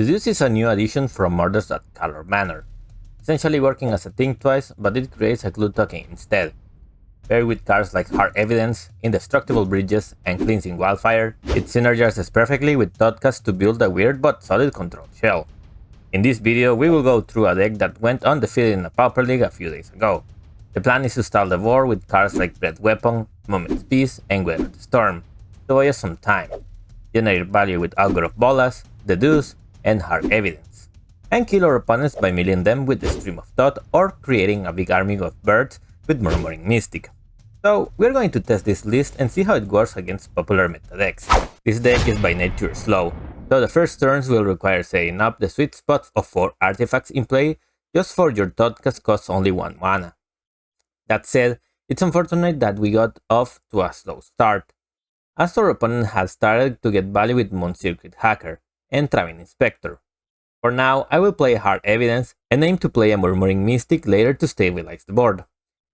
This is a new addition from Murders at Color Manor, essentially working as a Think Twice, but it creates a clue token instead. Paired with cards like Hard Evidence, Indestructible Bridges, and Cleansing Wildfire, it synergizes perfectly with Thoughtcast to build a weird but solid control shell. In this video, we will go through a deck that went undefeated in the Pauper League a few days ago. The plan is to stall the board with cards like Bread Weapon, Moment's Peace, and Weather the Storm, to buy us some time, generate value with Algor of Bolas, Deduce, and Hard Evidence, and kill our opponents by milling them with the Stream of Thought or creating a big army of birds with Murmuring Mystic. So we're going to test this list and see how it works against popular meta decks. This deck is by nature slow, so the first turns will require setting up the sweet spots of 4 artifacts in play just for your Thoughtcast costs only 1 mana. That said, it's unfortunate that we got off to a slow start, as our opponent has started to get value with Moon Circuit Hacker and Traveling Inspector. For now, I will play Hard Evidence and aim to play a Murmuring Mystic later to stabilize the board.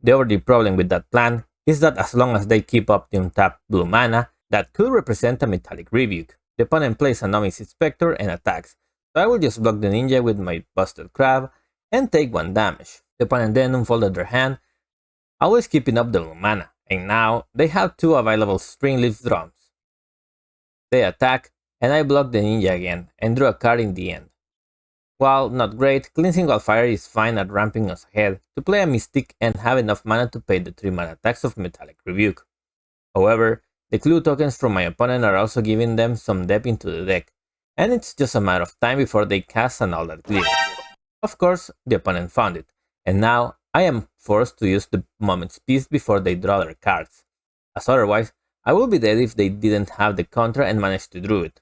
The only problem with that plan is that as long as they keep up the untapped blue mana, that could represent a Metallic Rebuke. The opponent plays a Novice Inspector and attacks, so I will just block the ninja with my Busted Crab and take 1 damage. The opponent then unfolded their hand, always keeping up the blue mana, and now they have 2 available Springleaf Drums. They attack, and I block the ninja again and drew a card in the end. While not great, Cleansing Wildfire is fine at ramping us ahead to play a Mystic and have enough mana to pay the 3 mana attacks of Metallic Rebuke. However, the clue tokens from my opponent are also giving them some depth into the deck, and it's just a matter of time before they cast and all that glitters. Of course, the opponent found it, and now I am forced to use the Moment's Peace before they draw their cards, as otherwise I will be dead if they didn't have the contra and managed to draw it.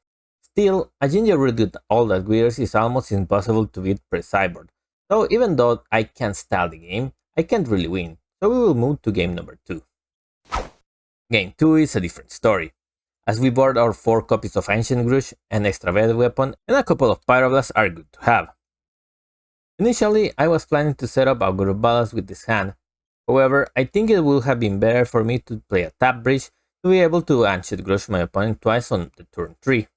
Still, a Gingerbread with all that glitters is almost impossible to beat pre-sideboard, so even though I can stall the game, I can't really win, so we will move to game number 2. Game 2 is a different story, as we board our 4 copies of Ancient Grudge, an extra Bread Weapon, and a couple of Pyroblasts are good to have. Initially, I was planning to set up Algor of Bolas with this hand, however, I think it would have been better for me to play a tap bridge to be able to Ancient Grudge my opponent twice on the turn 3.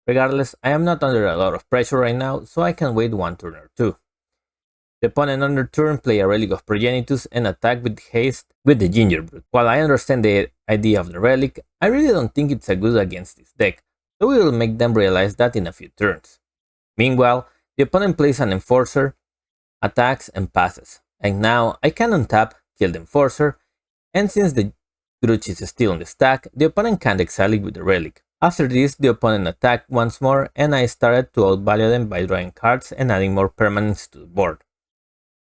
Regardless, I am not under a lot of pressure right now, so I can wait 1 turn or 2. The opponent on their turn play a Relic of Progenitus and attack with haste with the Gingerbread. While I understand the idea of the Relic, I really don't think it's a good against this deck, so we will make them realize that in a few turns. Meanwhile, the opponent plays an Enforcer, attacks and passes, and now I can untap, kill the Enforcer, and since the Grudge is still on the stack, the opponent can't exile it with the Relic. After this, the opponent attacked once more, and I started to outvalue them by drawing cards and adding more permanents to the board.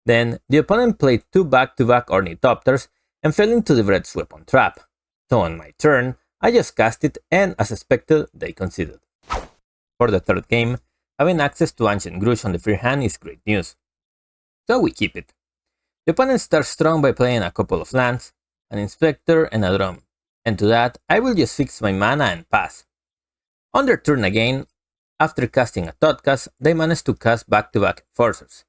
Then, the opponent played 2 back-to-back Ornithopters and fell into the Bread's Weapon trap. So on my turn, I just cast it, and as expected, they conceded. For the third game, having access to Ancient Grudge on the free hand is great news, so we keep it. The opponent starts strong by playing a couple of lands, an Inspector and a Drum, and to that, I will just fix my mana and pass. On their turn again, after casting a Thoughtcast, they manage to cast back-to-back Enforcers.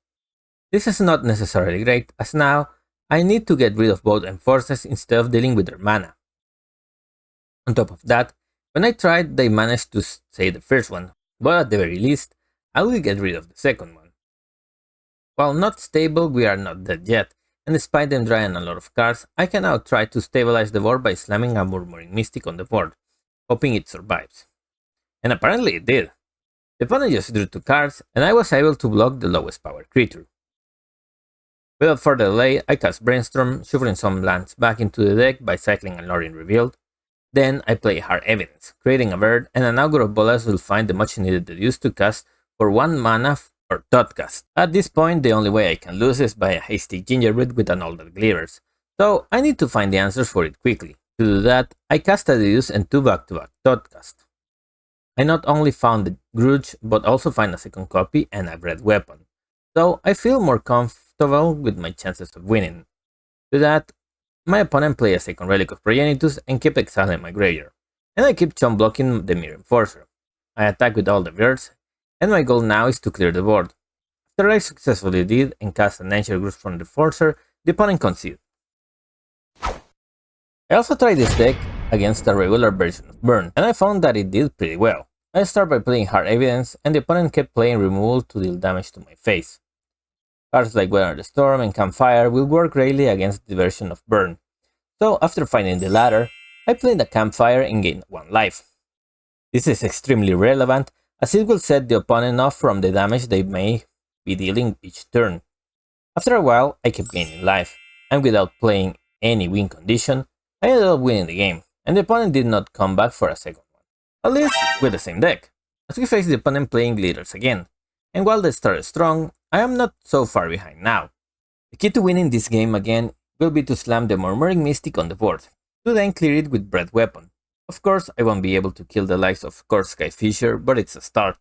This is not necessarily great, as now I need to get rid of both Enforcers instead of dealing with their mana. On top of that, when I tried, they managed to save the first one, but at the very least, I will get rid of the second one. While not stable, we are not dead yet, and despite them drawing a lot of cards, I can now try to stabilize the board by slamming a Murmuring Mystic on the board, hoping it survives. And apparently it did. The opponent just drew 2 cards, and I was able to block the lowest power creature. Without further delay, I cast Brainstorm, shuffling some lands back into the deck by cycling a Lorien Revealed. Then I play Hard Evidence, creating a bird, and an Algor of Bolas will find the much needed Deduce to cast for 1 mana or Thoughtcast. At this point, the only way I can lose is by a hasty Gingerbread with an All That Glitters, so I need to find the answers for it quickly. To do that, I cast a Deduce and 2 back-to-back Thoughtcast. I not only found the Grudge, but also find a second copy and a Bread Weapon, so I feel more comfortable with my chances of winning. To that, my opponent plays a second Relic of Progenitus and keep exiling my graveyard, and I keep chump blocking the Mirror Enforcer. I attack with all the birds, and my goal now is to clear the board. After I successfully did and cast an Ancient Grudge from the Enforcer, the opponent conceded. I also tried this deck against a regular version of Burn, and I found that it did pretty well. I start by playing Hard Evidence, and the opponent kept playing Removal to deal damage to my face. Cards like Weather the Storm and Campfire will work greatly against the version of Burn, so after finding the latter, I played the Campfire and gained 1 life. This is extremely relevant, as it will set the opponent off from the damage they may be dealing each turn. After a while, I kept gaining life, and without playing any win condition, I ended up winning the game, and the opponent did not come back for a second one. At least with the same deck, as we face the opponent playing Glitters again, and while they started strong, I am not so far behind now. The key to winning this game again will be to slam the Murmuring Mystic on the board, to then clear it with Breath Weapon. Of course, I won't be able to kill the likes of Sky Fisher, but it's a start.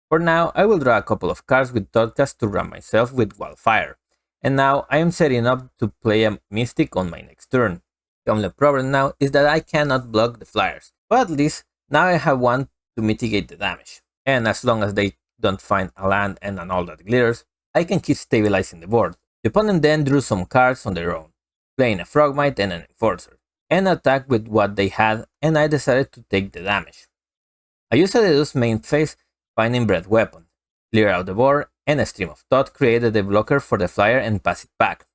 For now, I will draw a couple of cards with Thoughtcast to ram myself with Wildfire, and now I am setting up to play a Mystic on my next turn. The only problem now is that I cannot block the flyers, but at least now I have one to mitigate the damage, and as long as they don't find a land and an all that glitters, I can keep stabilizing the board. The opponent then drew some cards on their own, playing a Frogmite and an Enforcer, and attacked with what they had, and I decided to take the damage. I used a Deduce main phase, finding Breath Weapon, clear out the board, and a Stream of Thought created the blocker for the flyer and pass it back.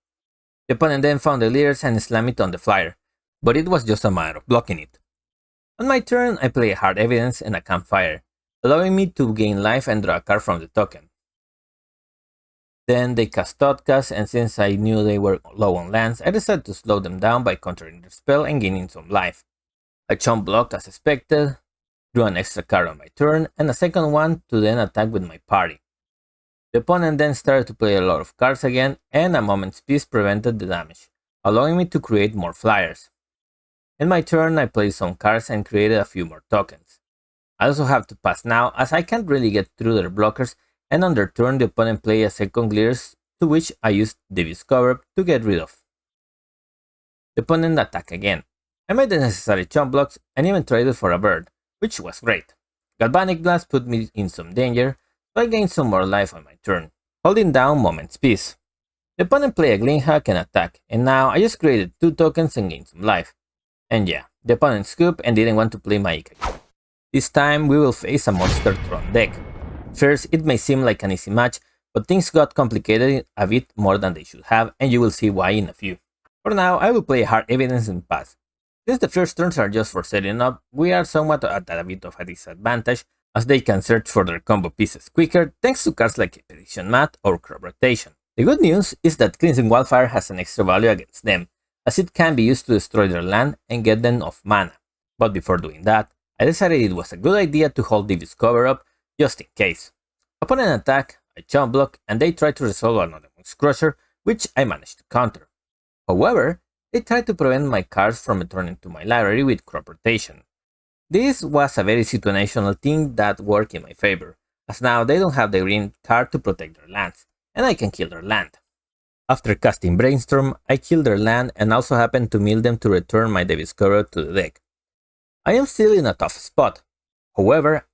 The opponent then found the leaders and slammed it on the flyer, but it was just a matter of blocking it. On my turn, I play a Hard Evidence and a Campfire, allowing me to gain life and draw a card from the token. Then they cast Thoughtcast, and since I knew they were low on lands, I decided to slow them down by countering their spell and gaining some life. I chump blocked as expected, drew an extra card on my turn, and a second one to then attack with my party. The opponent then started to play a lot of cards again, and a Moment's Peace prevented the damage, allowing me to create more flyers. In my turn, I played some cards and created a few more tokens. I also have to pass now, as I can't really get through their blockers, and on their turn the opponent played a second Glitters, to which I used Devious Cover to get rid of. The opponent attacked again. I made the necessary chump blocks and even traded for a bird, which was great. Galvanic Blast put me in some danger, so I gained some more life on my turn, holding down Moment's Peace. The opponent played a Gleamhack and attack, and now I just created 2 tokens and gained some life. And yeah, the opponent scooped and didn't want to play Magic again. This time we will face a monster Tron deck. First, it may seem like an easy match, but things got complicated a bit more than they should have, and you will see why in a few. For now, I will play Hard Evidence and pass. Since the first turns are just for setting up, we are somewhat at a bit of a disadvantage, as they can search for their combo pieces quicker thanks to cards like Prediction Mat or Crop Rotation. The good news is that Cleansing Wildfire has an extra value against them, as it can be used to destroy their land and get them off mana. But before doing that, I decided it was a good idea to hold Devious Cover up just in case. Upon an attack, I chump block and they tried to resolve another Moon's Crusher, which I managed to counter. However, they tried to prevent my cards from returning to my library with Crop Rotation. This was a very situational thing that worked in my favor, as now they don't have the green card to protect their lands, and I can kill their land. After casting Brainstorm, I killed their land and also happened to mill them to return my Devious Cover to the deck. I am still in a tough spot. However,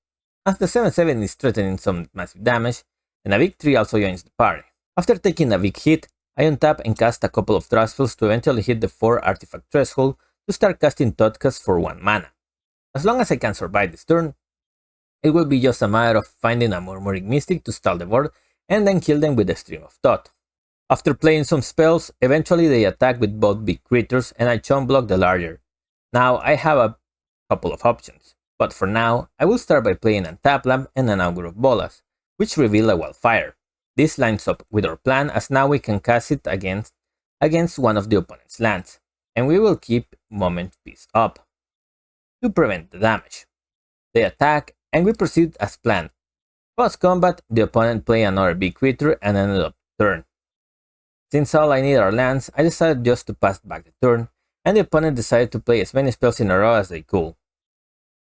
as the 7/7 is threatening some massive damage, and a big 3 also joins the party. After taking a big hit, I untap and cast a couple of draw spells to eventually hit the 4 artifact threshold to start casting Thoughtcast for 1 mana. As long as I can survive this turn, it will be just a matter of finding a Murmuring Mystic to stall the board and then kill them with a Stream of Thought. After playing some spells, eventually they attack with both big creatures and I chump block the larger. Now I have a couple of options, but for now I will start by playing a Tap Lamp and an Augur of Bolas, which reveal a Wildfire. This lines up with our plan, as now we can cast it against one of the opponent's lands, and we will keep Moment Peace up to prevent the damage. They attack and we proceed as planned. Post combat, the opponent played another big creature and ended up turn. Since all I need are lands, I decided just to pass back the turn, and the opponent decided to play as many spells in a row as they could.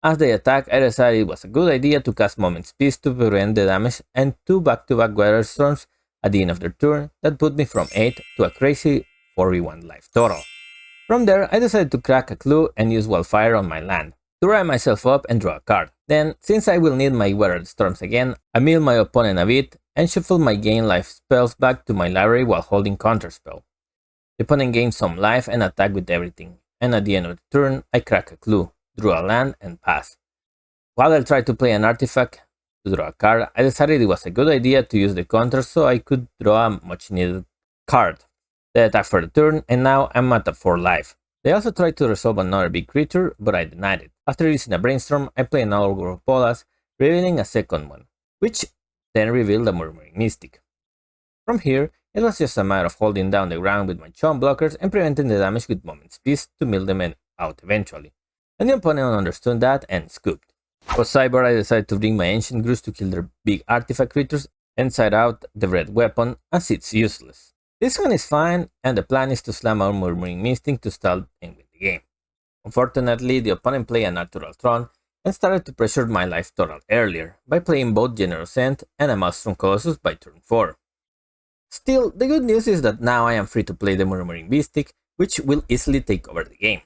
As they attack, I decided it was a good idea to cast Moment's Peace to prevent the damage and 2 back-to-back Weather Storms at the end of their turn that put me from 8 to a crazy 4v1 life total. From there, I decided to crack a clue and use Wildfire on my land, to rile myself up and draw a card. Then, since I will need my Weather Storms again, I mill my opponent a bit and shuffle my gain life spells back to my library while holding Counterspell. The opponent gains some life and attack with everything, and at the end of the turn, I crack a clue, drew a land and pass. While I tried to play an artifact to draw a card, I decided it was a good idea to use the counter so I could draw a much needed card. They attacked for the turn, and now I'm at 4 life. They also tried to resolve another big creature, but I denied it. After using a brainstorm, I played an Ogre of Bolas, revealing a second one, which then revealed a Murmuring Mystic. From here, it was just a matter of holding down the ground with my Tron blockers and preventing the damage with Moment's Peace to mill them out eventually. And the opponent understood that and scooped. For sideboard, I decided to bring my Ancient Grooves to kill their big artifact creatures and side out the red weapon as it's useless. This one is fine, and the plan is to slam our Murmuring Mystic to stall and win the game. Unfortunately, the opponent played a natural Tron and started to pressure my life total earlier by playing both Generous End and a Maelstrom Colossus by turn 4. Still, the good news is that now I am free to play the Murmuring Mystic, which will easily take over the game.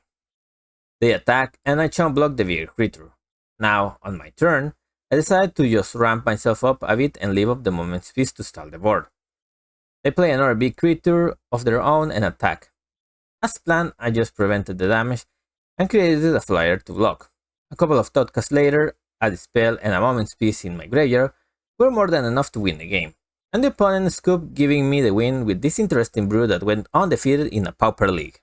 They attack, and I chump block the bigger creature. Now, on my turn, I decide to just ramp myself up a bit and leave up the Moment's Peace to stall the board. They play another big creature of their own and attack. As planned, I just prevented the damage and created a flyer to block. A couple of Thoughtcasts later, a Dispel and a Moment's Peace in my graveyard were more than enough to win the game, and the opponent scooped, giving me the win with this interesting brew that went undefeated in a Pauper League.